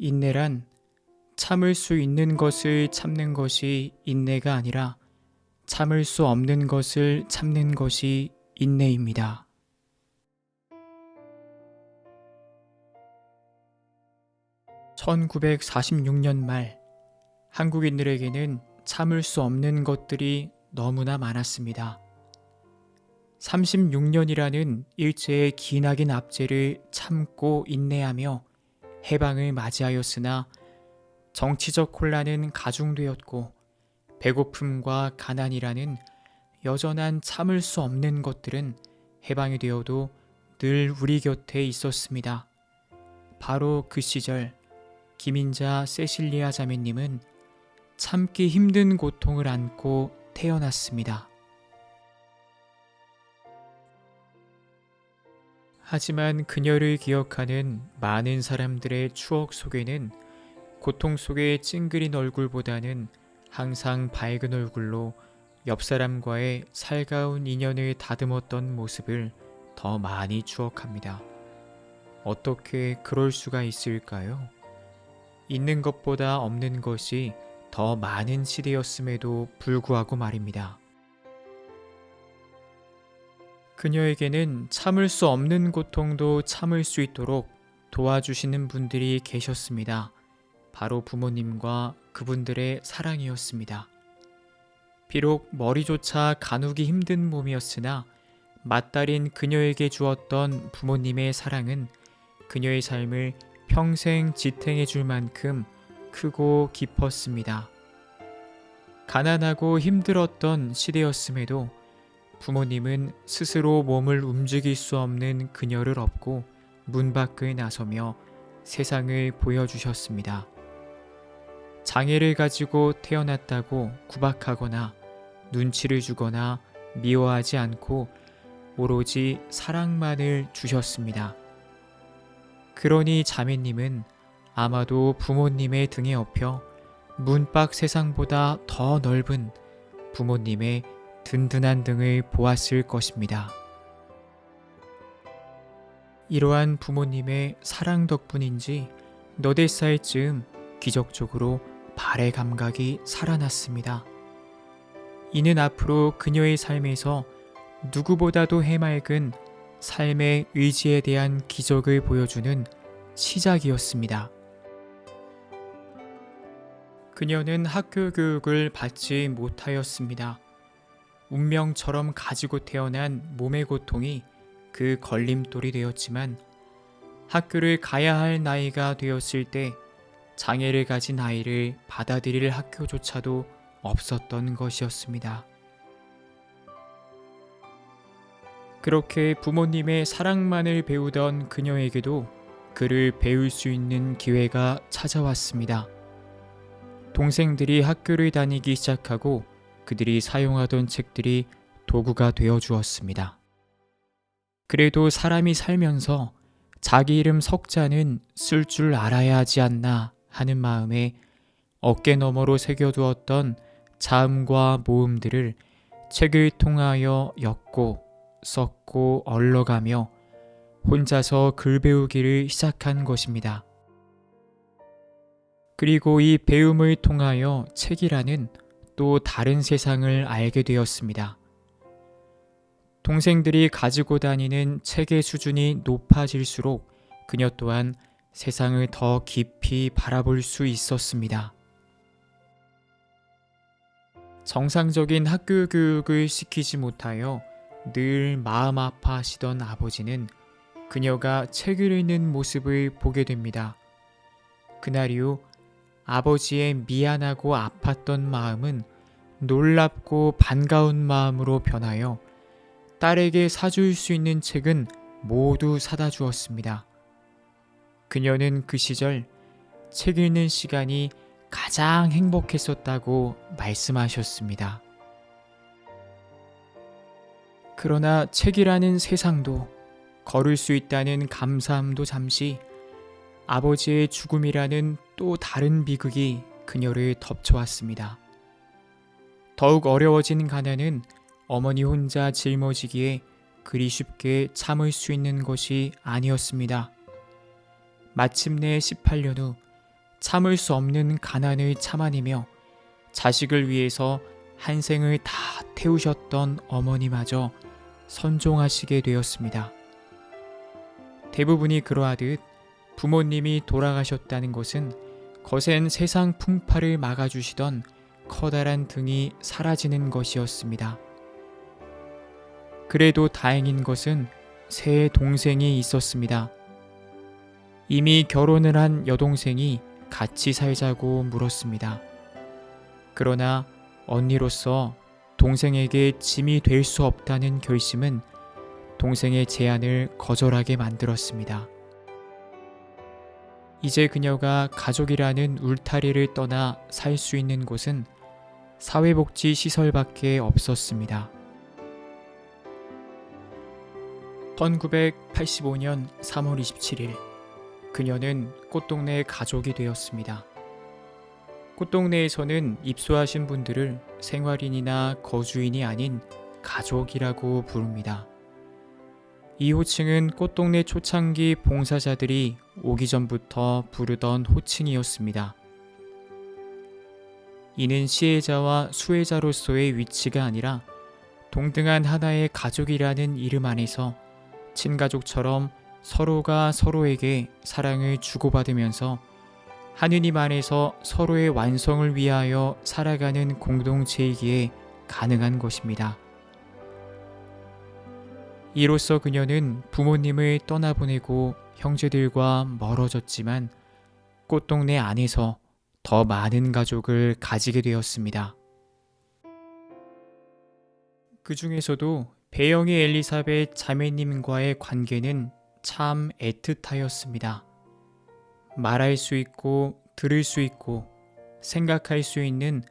인내란 참을 수 있는 것을 참는 것이 인내가 아니라 참을 수 없는 것을 참는 것이 인내입니다. (1946년) 말 한국인들에게는 참을 수 없는 것들이 너무나 많았습니다. 36년이라는 일제의 기나긴 압제를 참고 인내하며 해방을 맞이하였으나 정치적 혼란은 가중되었고 배고픔과 가난이라는 여전한 참을 수 없는 것들은 해방이 되어도 늘 우리 곁에 있었습니다. 바로 그 시절 김인자 세실리아 자매님은 참기 힘든 고통을 안고 태어났습니다. 하지만 그녀를 기억하는 많은 사람들의 추억 속에는 고통 속의 찡그린 얼굴보다는 항상 밝은 얼굴로 옆 사람과의 살가운 인연을 다듬었던 모습을 더 많이 추억합니다. 어떻게 그럴 수가 있을까요? 있는 것보다 없는 것이 더 많은 시대였음에도 불구하고 말입니다. 그녀에게는 참을 수 없는 고통도 참을 수 있도록 도와주시는 분들이 계셨습니다. 바로 부모님과 그분들의 사랑이었습니다. 비록 머리조차 가누기 힘든 몸이었으나 맏딸인 그녀에게 주었던 부모님의 사랑은 그녀의 삶을 평생 지탱해 줄 만큼 크고 깊었습니다. 가난하고 힘들었던 시대였음에도 부모님은 스스로 몸을 움직일 수 없는 그녀를 업고 문 밖을 나서며 세상을 보여주셨습니다. 장애를 가지고 태어났다고 구박하거나 눈치를 주거나 미워하지 않고 오로지 사랑만을 주셨습니다. 그러니 자매님은 아마도 부모님의 등에 업혀 문밖 세상보다 더 넓은 부모님의 든든한 등을 보았을 것입니다. 이러한 부모님의 사랑 덕분인지 몇 살 즈음 기적적으로 발의 감각이 살아났습니다. 이는 앞으로 그녀의 삶에서 누구보다도 해맑은 삶의 의지에 대한 기적을 보여주는 시작이었습니다. 그녀는 학교 교육을 받지 못하였습니다. 운명처럼 가지고 태어난 몸의 고통이 그 걸림돌이 되었지만 학교를 가야 할 나이가 되었을 때 장애를 가진 아이를 받아들일 학교조차도 없었던 것이었습니다. 그렇게 부모님의 사랑만을 배우던 그녀에게도 그를 배울 수 있는 기회가 찾아왔습니다. 동생들이 학교를 다니기 시작하고 그들이 사용하던 책들이 도구가 되어 주었습니다. 그래도 사람이 살면서 자기 이름 석자는 쓸 줄 알아야 하지 않나 하는 마음에 어깨 너머로 새겨두었던 자음과 모음들을 책을 통하여 엮고 썼고 얼러가며 혼자서 글 배우기를 시작한 것입니다. 그리고 이 배움을 통하여 책이라는 또 다른 세상을 알게 되었습니다. 동생들이 가지고 다니는 책의 수준이 높아질수록 그녀 또한 세상을 더 깊이 바라볼 수 있었습니다. 정상적인 학교 교육을 시키지 못하여 늘 마음 아파하시던 아버지는 그녀가 책을 읽는 모습을 보게 됩니다. 그날 이후 아버지의 미안하고 아팠던 마음은 놀랍고 반가운 마음으로 변하여 딸에게 사줄 수 있는 책은 모두 사다 주었습니다. 그녀는 그 시절 책 읽는 시간이 가장 행복했었다고 말씀하셨습니다. 그러나 책이라는 세상도 걸을 수 있다는 감사함도 잠시 아버지의 죽음이라는 또 다른 비극이 그녀를 덮쳐왔습니다. 더욱 어려워진 가난은 어머니 혼자 짊어지기에 그리 쉽게 참을 수 있는 것이 아니었습니다. 마침내 18년 후 참을 수 없는 가난을 참아내며 자식을 위해서 한 생을 다 태우셨던 어머니마저 선종하시게 되었습니다. 대부분이 그러하듯 부모님이 돌아가셨다는 것은 거센 세상 풍파를 막아주시던 커다란 등이 사라지는 것이었습니다. 그래도 다행인 것은 새 동생이 있었습니다. 이미 결혼을 한 여동생이 같이 살자고 물었습니다. 그러나 언니로서 동생에게 짐이 될 수 없다는 결심은 동생의 제안을 거절하게 만들었습니다. 이제 그녀가 가족이라는 울타리를 떠나 살 수 있는 곳은 사회복지 시설밖에 없었습니다. 1985년 3월 27일 그녀는 꽃동네 가족이 되었습니다. 꽃동네에서는 입소하신 분들을 생활인이나 거주인이 아닌 가족이라고 부릅니다. 이 호칭은 꽃동네 초창기 봉사자들이 오기 전부터 부르던 호칭이었습니다. 이는 시혜자와 수혜자로서의 위치가 아니라 동등한 하나의 가족이라는 이름 안에서 친가족처럼 서로가 서로에게 사랑을 주고받으면서 하느님 안에서 서로의 완성을 위하여 살아가는 공동체이기에 가능한 것입니다. 이로써 그녀는 부모님을 떠나보내고 형제들과 멀어졌지만 꽃동네 안에서 더 많은 가족을 가지게 되었습니다. 그 중에서도 배영희 엘리사벳 자매님과의 관계는 참 애틋하였습니다. 말할 수 있고 들을 수 있고 생각할 수 있는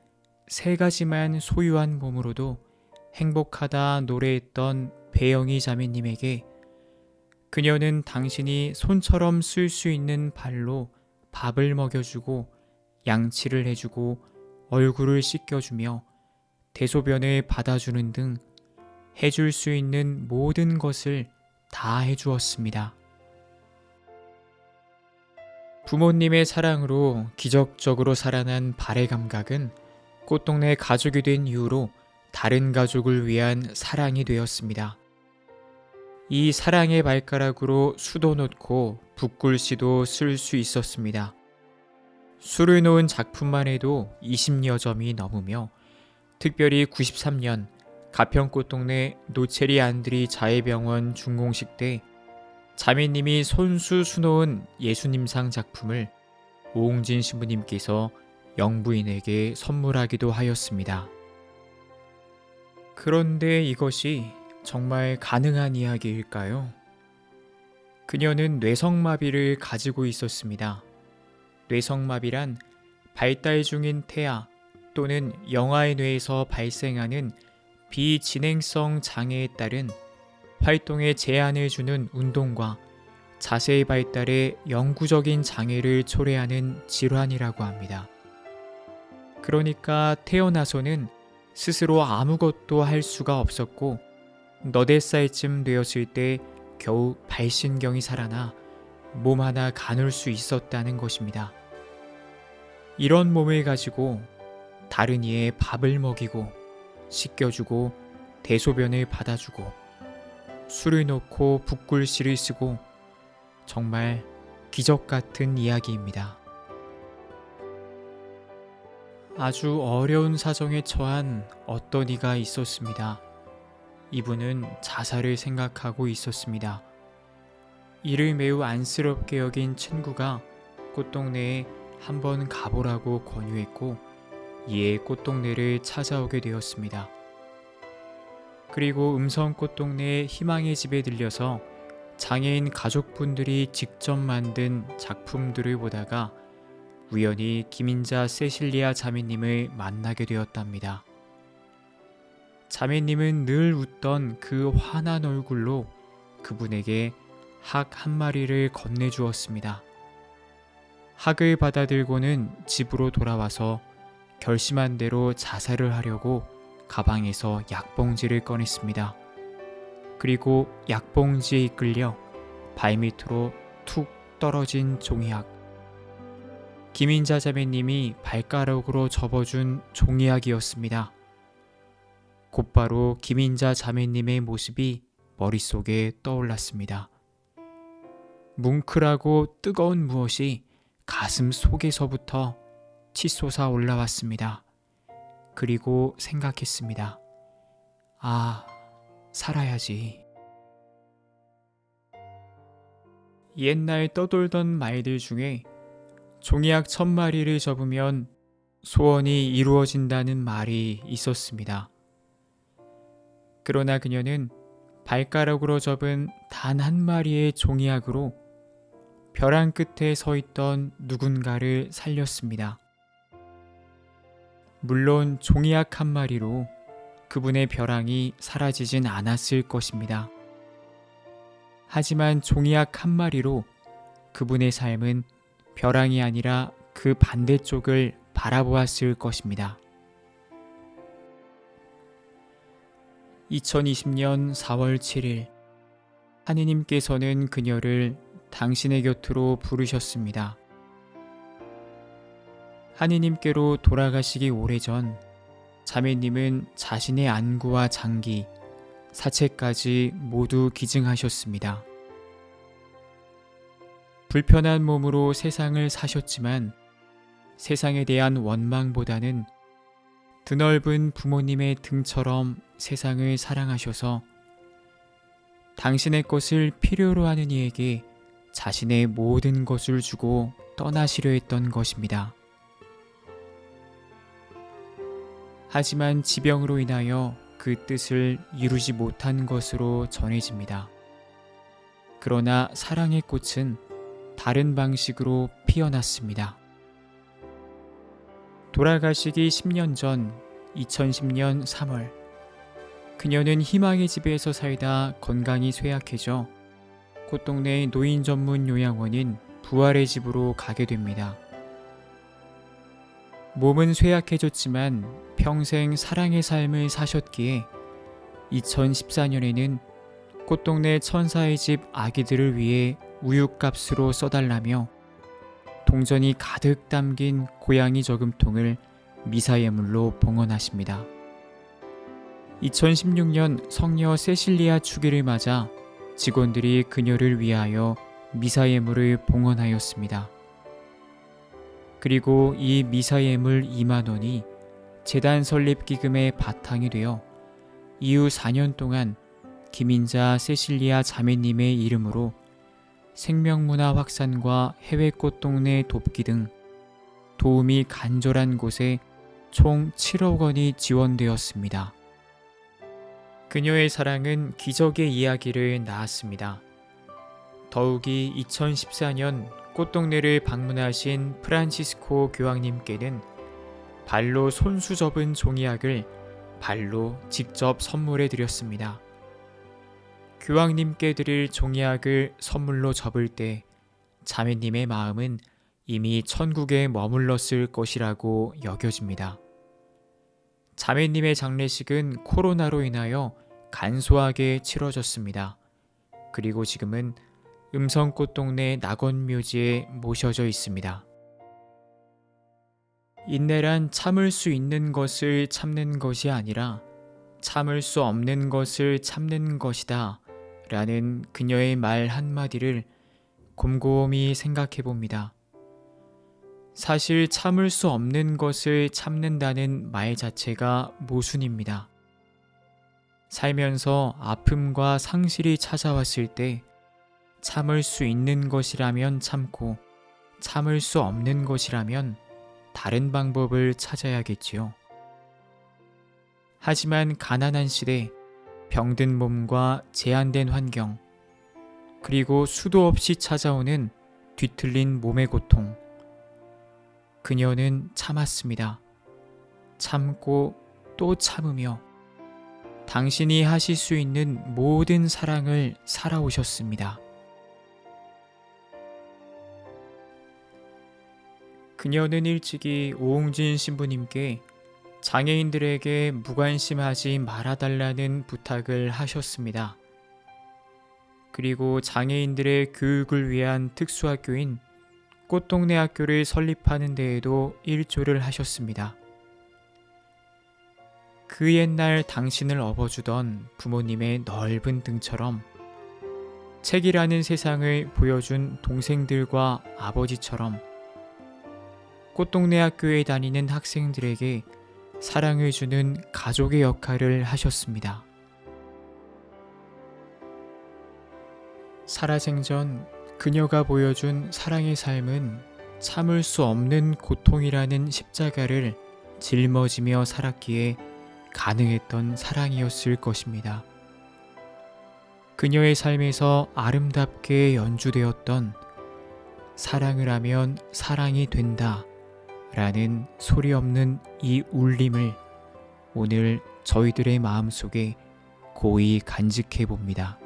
세 가지만 소유한 몸으로도 행복하다 노래했던 배영희 자매님에게 그녀는 당신이 손처럼 쓸 수 있는 발로 밥을 먹여주고 양치를 해주고 얼굴을 씻겨주며 대소변을 받아주는 등 해줄 수 있는 모든 것을 다 해주었습니다. 부모님의 사랑으로 기적적으로 살아난 발의 감각은 꽃동네 가족이 된 이후로 다른 가족을 위한 사랑이 되었습니다. 이 사랑의 발가락으로 수도 놓고 붓글씨도 쓸 수 있었습니다. 수를 놓은 작품만 해도 20여 점이 넘으며 특별히 93년 가평꽃동네 노체리 안드리 자해병원 준공식 때 자매님이 손수 수놓은 예수님상 작품을 오웅진 신부님께서 영부인에게 선물하기도 하였습니다. 그런데 이것이 정말 가능한 이야기일까요? 그녀는 뇌성마비를 가지고 있었습니다. 뇌성마비란 발달 중인 태아 또는 영아의 뇌에서 발생하는 비진행성 장애에 따른 활동에 제한을 주는 운동과 자세의 발달에 영구적인 장애를 초래하는 질환이라고 합니다. 그러니까 태어나서는 스스로 아무것도 할 수가 없었고 8살쯤 되었을 때 겨우 발신경이 살아나 몸 하나 가눌 수 있었다는 것입니다. 이런 몸을 가지고 다른 이의 밥을 먹이고 씻겨주고 대소변을 받아주고 술을 놓고 붓글씨를 쓰고 정말 기적 같은 이야기입니다. 아주 어려운 사정에 처한 어떤 이가 있었습니다. 이분은 자살을 생각하고 있었습니다. 이를 매우 안쓰럽게 여긴 친구가 꽃동네에 한번 가보라고 권유했고 이에 꽃동네를 찾아오게 되었습니다. 그리고 음성꽃동네 희망의 집에 들려서 장애인 가족분들이 직접 만든 작품들을 보다가 우연히 김인자 세실리아 자매님을 만나게 되었답니다. 자매님은 늘 웃던 그 환한 얼굴로 그분에게 학 한 마리를 건네주었습니다. 학을 받아들고는 집으로 돌아와서 결심한 대로 자살을 하려고 가방에서 약봉지를 꺼냈습니다. 그리고 약봉지에 이끌려 발밑으로 툭 떨어진 종이학. 김인자 자매님이 발가락으로 접어준 종이약이었습니다. 곧바로 김인자 자매님의 모습이 머릿속에 떠올랐습니다. 뭉클하고 뜨거운 무엇이 가슴 속에서부터 치솟아 올라왔습니다. 그리고 생각했습니다. 아, 살아야지. 옛날 떠돌던 말들 중에 종이약 1000마리를 접으면 소원이 이루어진다는 말이 있었습니다. 그러나 그녀는 발가락으로 접은 단 한 마리의 종이약으로 벼랑 끝에 서 있던 누군가를 살렸습니다. 물론 종이약 한 마리로 그분의 벼랑이 사라지진 않았을 것입니다. 하지만 종이약 한 마리로 그분의 삶은 벼랑이 아니라 그 반대쪽을 바라보았을 것입니다. 2020년 4월 7일 하느님께서는 그녀를 당신의 곁으로 부르셨습니다. 하느님께로 돌아가시기 오래전 자매님은 자신의 안구와 장기, 사체까지 모두 기증하셨습니다. 불편한 몸으로 세상을 사셨지만 세상에 대한 원망보다는 드넓은 부모님의 등처럼 세상을 사랑하셔서 당신의 것을 필요로 하는 이에게 자신의 모든 것을 주고 떠나시려 했던 것입니다. 하지만 지병으로 인하여 그 뜻을 이루지 못한 것으로 전해집니다. 그러나 사랑의 꽃은 다른 방식으로 피어났습니다. 돌아가시기 10년 전 2010년 3월 그녀는 희망의 집에서 살다 건강이 쇠약해져 꽃동네 노인 전문 요양원인 부활의 집으로 가게 됩니다. 몸은 쇠약해졌지만 평생 사랑의 삶을 사셨기에 2014년에는 꽃동네 천사의 집 아기들을 위해 우유값으로 써달라며 동전이 가득 담긴 고양이 저금통을 미사예물로 봉헌하십니다. 2016년 성녀 세실리아 축일을 맞아 직원들이 그녀를 위하여 미사예물을 봉헌하였습니다. 그리고 이 미사예물 2만 원이 재단 설립 기금의 바탕이 되어 이후 4년 동안 김인자 세실리아 자매님의 이름으로 생명문화 확산과 해외 꽃동네 돕기 등 도움이 간절한 곳에 총 7억 원이 지원되었습니다. 그녀의 사랑은 기적의 이야기를 낳았습니다. 더욱이 2014년 꽃동네를 방문하신 프란치스코 교황님께는 발로 손수 접은 종이약을 발로 직접 선물해 드렸습니다. 교황님께 드릴 종이약을 선물로 접을 때 자매님의 마음은 이미 천국에 머물렀을 것이라고 여겨집니다. 자매님의 장례식은 코로나로 인하여 간소하게 치러졌습니다. 그리고 지금은 음성꽃동네 낙원묘지에 모셔져 있습니다. 인내란 참을 수 있는 것을 참는 것이 아니라 참을 수 없는 것을 참는 것이다 라는 그녀의 말 한마디를 곰곰이 생각해 봅니다. 사실 참을 수 없는 것을 참는다는 말 자체가 모순입니다. 살면서 아픔과 상실이 찾아왔을 때 참을 수 있는 것이라면 참고 참을 수 없는 것이라면 다른 방법을 찾아야겠지요. 하지만 가난한 시대, 병든 몸과 제한된 환경, 그리고 수도 없이 찾아오는 뒤틀린 몸의 고통, 그녀는 참았습니다. 참고 또 참으며 당신이 하실 수 있는 모든 사랑을 살아오셨습니다. 그녀는 일찍이 오홍진 신부님께 장애인들에게 무관심하지 말아달라는 부탁을 하셨습니다. 그리고 장애인들의 교육을 위한 특수학교인 꽃동네 학교를 설립하는 데에도 일조를 하셨습니다. 그 옛날 당신을 업어주던 부모님의 넓은 등처럼 책이라는 세상을 보여준 동생들과 아버지처럼 꽃동네 학교에 다니는 학생들에게 사랑을 주는 가족의 역할을 하셨습니다. 살아생전 그녀가 보여준 사랑의 삶은 참을 수 없는 고통이라는 십자가를 짊어지며 살았기에 가능했던 사랑이었을 것입니다. 그녀의 삶에서 아름답게 연주되었던 사랑을 하면 사랑이 된다 라는 소리 없는 이 울림을 오늘 저희들의 마음속에 고이 간직해 봅니다.